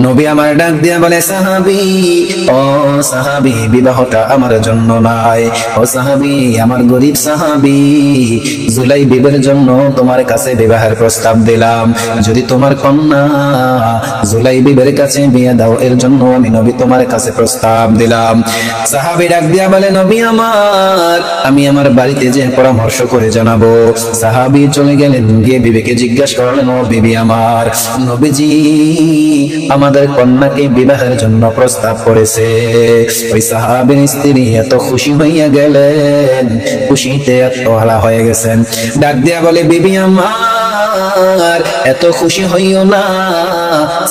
নবী আমার ডাক দিয়া বলে, সাহাবী, ও সাহাবী, বিবাহটা আমার জন্য নাই। ও সাহাবী, আমার গরিব সাহাবী, জুলাইবিবের জন্য তোমার কাছে বিবাহের প্রস্তাব দিলাম। যদি তোমার কন্যা জুলাইবিবের কাছে বিয়ে দাও, এর জন্য আমি নবী তোমার কাছে প্রস্তাব দিলাম। সাহাবী ডাক দিয়া বলে, নবী আমার, আমি আমার বাড়িতে যে পরামর্শ করে জানাবো। সাহাবী চলে গেলেন, গিয়ে বিবিকে জিজ্ঞাসা করলেন, ও বিবি আমার, নবীজি আমাদের কন্যাকে বিবাহের জন্য প্রস্তাব করেছে। ওই সাহাবীর স্ত্রী এত খুশি হইয়া গেলেন, খুশিতে আত্মহারা হয়ে গেছেন। ডাক দিয়া বলে, বিবি আমার, এত খুশি হইও না,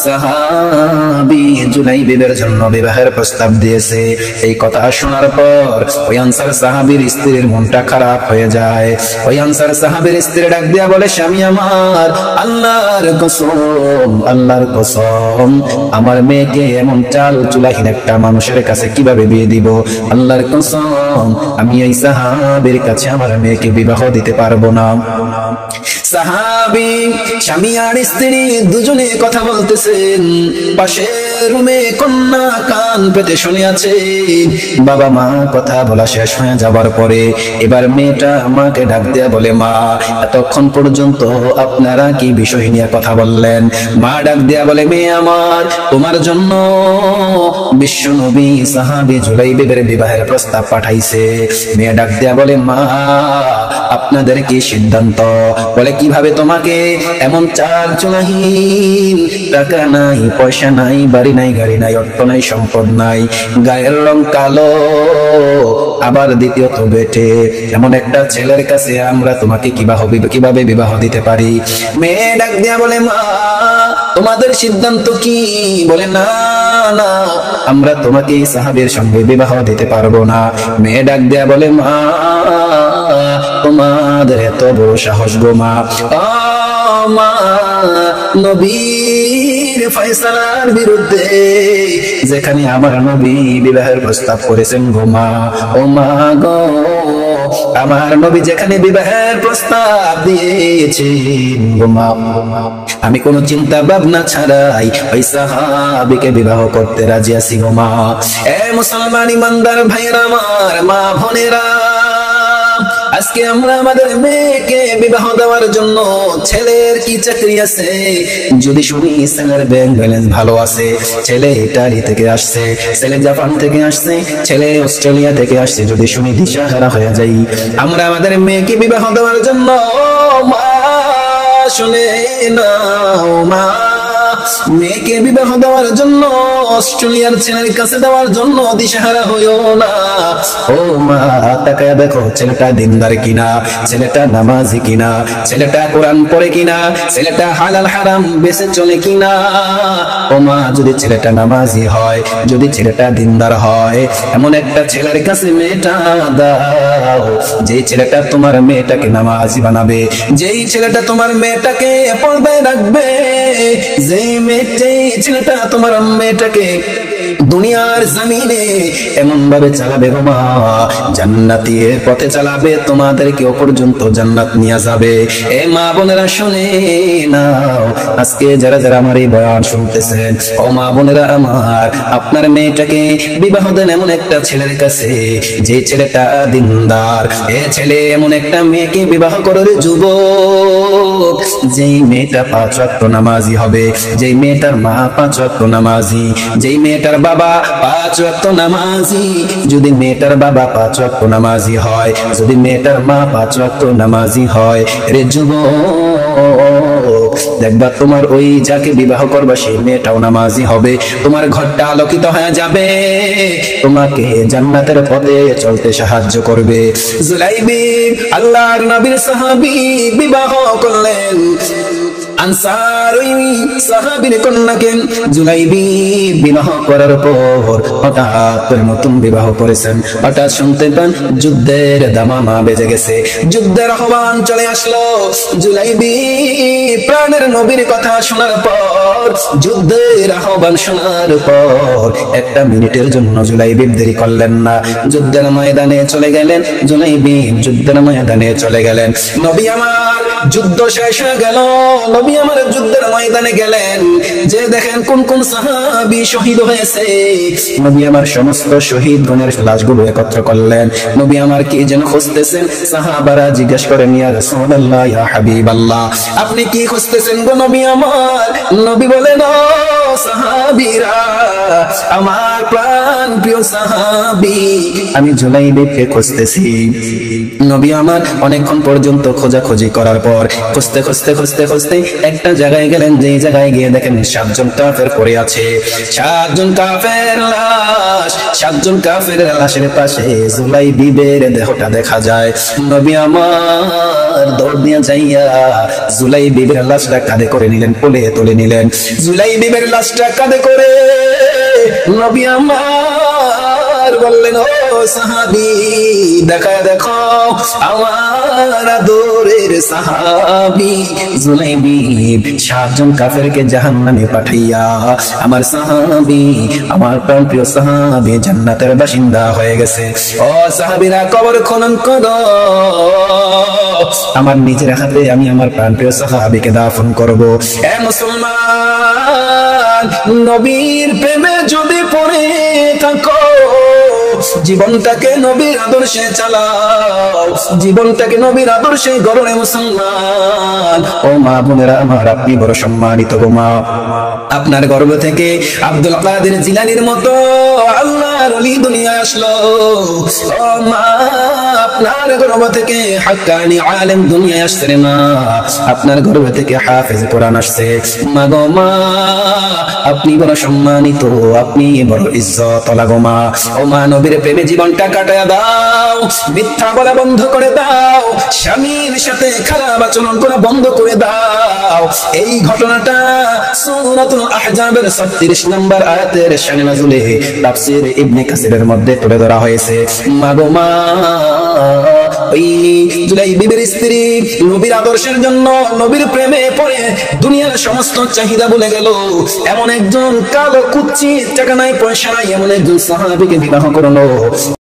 সাহাবী জুলাইবিবের জন্য বিবাহের প্রস্তাব দিয়েছে। এই কথা শোনার পর ওই আনসার সাহাবীর স্ত্রীর মনটা খারাপ হয়ে যায়। ওই আনসার সাহাবীর স্ত্রী ডাক দিয়া বলে, স্বামী আমার, আল্লাহর কসম, আল্লাহর কসম, আমার মেয়েকে এমন চাল চুলাহীন একটা মানুষের কাছে কিভাবে বিয়ে দিব? আল্লাহর কসম, আমি এই সাহাবীর কাছে আমার মেয়েকে বিবাহ দিতে পারবো না। সাহাবী স্বামী আর স্ত্রী দুজনে কথা বলতেছেন। পাশের রুমে কন্যা কান পেতে শুনে আছে। বাবা মা কথা বলা শেষ হয়ে যাবার পরে এবার মেয়েটা মাকে ডাক দেয়া বলে, মা, এতক্ষণ পর্যন্ত আপনারা কি বিষয় নিয়ে কথা বললেন? মা ডাক দেয়া বলে, মেয়ে আমার, তোমার জন্য বিশ্ব নবী সাহাবী জুলাইবিবের বিবাহের প্রস্তাব পাঠাইছে। মেয়ে ডাক দেয়া বলে, মা, আপনাদের কি সিদ্ধান্ত? বলে, কিভাবে তোমাকে এমন চাল চুলাহীন, টাকা নাই, পয়সা নাই, বাড়ি নাই, গাড়ি নাই, অর্থ নাই, সম্পদ নাই, গায়ের রং কালো, আবার দ্বিতীয়ত বেটে, এমন একটা ছেলের কাছে আমরা তোমাকে কিভাবে বিবাহ দিতে পারি? মেয়ে ডাক দিয়া বলে, মা, তোমাদের সিদ্ধান্ত কি? বলে, না না, আমরা তোমাকে সাহাবীর সঙ্গে বিবাহ দিতে পারবো না। মেয়ে ডাক দেয়া বলে, মা, তোমাদের এত বড় সাহস গো মা, মা, নবীর ফয়সালার বিরুদ্ধে যেখানে আমার নবী বিবাহের প্রস্তাব করেছেন গো মা, ও মা গো, আমার নবী যেখানে বিবাহের প্রস্তাব দিয়েছেন গো মা, আমি কোনো চিন্তা ভাবনা ছাড়াই ওই সাহাবীকে বিবাহ করতে রাজি আছি গো মা। এ মুসলমান ইমানদার ভাইরা আমার, মা বোনেরা, আজকে আমরা আমাদের মেয়েকে বিবাহ দেওয়ার জন্য, ছেলের কি চাকরি আছে যদি শুনি, ছেলের ব্যাংক ব্যালেন্স ভালো আছে, ছেলে ইটালি থেকে আসছে, ছেলে জাপান থেকে আসছে, ছেলে অস্ট্রেলিয়া থেকে আসছে, যদি শুনি দিশাহারা হয়ে যাই। আমরা আমাদের মেয়েকে বিবাহ দেওয়ার জন্য, মা শুনে নাও মা, মেয়েকে বিবাহ দেওয়ার জন্য, অস্ট্রেলিয়ার ছেলের কাছে দেওয়ার জন্য দিশাহারা হইও না। ও মা, তাকায়া দেখো ছেলেটা দিনদার কিনা, ছেলেটা নামাজি কিনা, ছেলেটা কোরআন পড়ে কিনা, ছেলেটা হালাল হারাম বেঁচে চলে কিনা। ও মা, যদি ছেলেটা নামাজি হয়, যদি ছেলেটা দিনদার হয়, এমন একটা ছেলের কাছে মেয়েটা দাও, যেই ছেলেটা তোমার মেয়েটাকে নামাজি বানাবে, যেই ছেলেটা তোমার মেয়েটাকে পর্দায় রাখবে, যেই ছেলেটা তোমার মেয়েটাকে দুনিয়ার জমিনে এমন ভাবে চালাবে গো মা, জান্নাতের পথে চালাবে, তোমাদেরকে পর্যন্ত জান্নাত নিয়ে যাবে। এ মা বোনেরা শুনে নাও, আজকে যারা যারা আমার এই বয়ান শুনতেছেন, ও মা বোনেরা আমার, আপনার মেয়েটাকে বিবাহ দেন এমন একটা ছেলের কাছে, যে ছেলেটা দিনদার। এ ছেলে এমন একটা মেয়েকে বিবাহ করে যুবক, যেই মেয়েটা 5 ওয়াক্ত নামাজি হবে, যেই মেয়েটার মা 5 ওয়াক্ত নামাজি, যেই মেয়েটার বাবা 5 ওয়াক্ত নামাজি। যদি মেয়েটার বাবা 5 ওয়াক্ত নামাজি হয়, যদি মেয়েটার মা 5 ওয়াক্ত নামাজি হয়, রে যুবক, দেখবা তোমার ওই যাকে বিবাহ করবা সেই মেয়েটাও নামাজি হবে, তোমার ঘরটা আলোকিত হয়ে যাবে, তোমাকে জান্নাতের পথে চলতে সাহায্য করবে। জুলাইবিব আল্লাহর নবীর সাহাবী বিবাহ করলেন। আনসার ওই সাহাবীর কন্যাকে জুলাইবিব বিবাহ করার পর হঠাৎ নতুন বিবাহ করেছেন। হঠাৎ শুনতে পান যুদ্ধের দামামা বেজে গেছে, যুদ্ধের আহ্বান চলে আসলো। জুলাইবিব প্রাণের নবীর কথা শোনার পর, যুদ্ধের আহ্বান শোনার পর 1 মিনিটের জন্য জুলাইবিব দেরি করলেন না, যুদ্ধের ময়দানে চলে গেলেন। জুলাইবিব যুদ্ধের ময়দানে চলে গেলেন। নবী আমার, যুদ্ধ শেষ হয়ে গেল। নবী নবী আমার যুদ্ধের ময়দানে গেলেন, যে দেখেন কোন কোন সাহাবী শহীদ হয়েছে। নবী আমার সমস্ত শহীদ গণের লাশগুলো একত্র করলেন। নবী আমার কি যেন খুঁজতেছেন। সাহাবারা জিজ্ঞেস করেন, ইয়া রাসূলুল্লাহ, ইয়া হাবিবাল্লাহ, আপনি কি খুঁজতেছেন গো নবী আমার? নবী বলেন, ও সাহাবীরা, আমার প্রাণ প্রিয় সাহাবী, আমি জুলাইবিবকে খুঁজতেছি। নবী আমার অনেকক্ষণ পর্যন্ত খোঁজাখুঁজি করার পর খুঁজতে খুঁজতে খুঁজতে খুঁজতে একটা জায়গায় গেলেন, যে জায়গায় গিয়ে দেখেন 7 জন কাফের পড়ে আছে। 7 জন কাফের লাশ, 7 জন কাফের লাশের পাশে জুলাইবিবের দেহটা দেখা যায়। নবী আমার দৌড় দিয়ে যাইয়া জুলাইবিবের লাশটা কাঁধে করে নিলেন, কোলে তুলে নিলেন। জুলাইবিবের লাশটা কাঁধে করে নবী আমার বললেন, ও সাহাবী, দেখা দেখো আমার আদরের সাহাবী জুলাইবিব 7 জন কাফেরকে জাহান্নামে পাঠাইয়া আমার সাহাবী, আমার প্রিয় সাহাবী জান্নাতের বাসিন্দা হয়ে গেছে। ও সাহাবীরা, কবর খনন করো, আমার নিজের হাতে আমি আমার প্রিয় সাহাবীকে দাফন করব। এ মুসলমান, নবীর প্রেমে যদি পড়ে থাকো, জীবনটাকে নবীর আদর্শে চালাও, জীবনটাকে নবীর আদর্শে গড়ে মুসলমান। ও মা বোনেরা আমার, আপনি বড় সম্মানিত গো মা। আপনার গর্ভ থেকে আব্দুল কাদের জিলানীর মতো আল্লাহর ওলি দুনিয়ায় আসলো। ও মা, আপনার গর্ভ থেকে হাক্কানি আলেম দুনিয়ায় আসছে রে মা। আপনার গর্ভ থেকে হাফেজ কোরআন আসছে মা গো মা। আপনি বড় সম্মানিত, আপনি বড় ইজ্জত ওয়ালা গো মা। ও মা, নবীর প্রেমে জীবনটা কাটায়া দাও, মিথ্যা বলা বন্ধ করে দাও, স্বামীর সাথে খারাপ আচরণ করা বন্ধ করে দাও। এই ঘটনাটা সূরাতুল আহজাবের 36 নম্বর আয়াতের শানে নাযুলে তাফসীর ইবনে কাসিরের মধ্যে তুলে ধরা হয়েছে। মা গো মা, ওই জুলাইবিবের স্ত্রী নবীর আদর্শের জন্য, নবীর প্রেমে পড়ে দুনিয়ার সমস্ত চাহিদা ভুলে গেল। এমন একজন কালো কুচ্ছিত, টাকা নাই পয়সা নাই, এমন একজন সাহাবীকে বিবাহ করলো।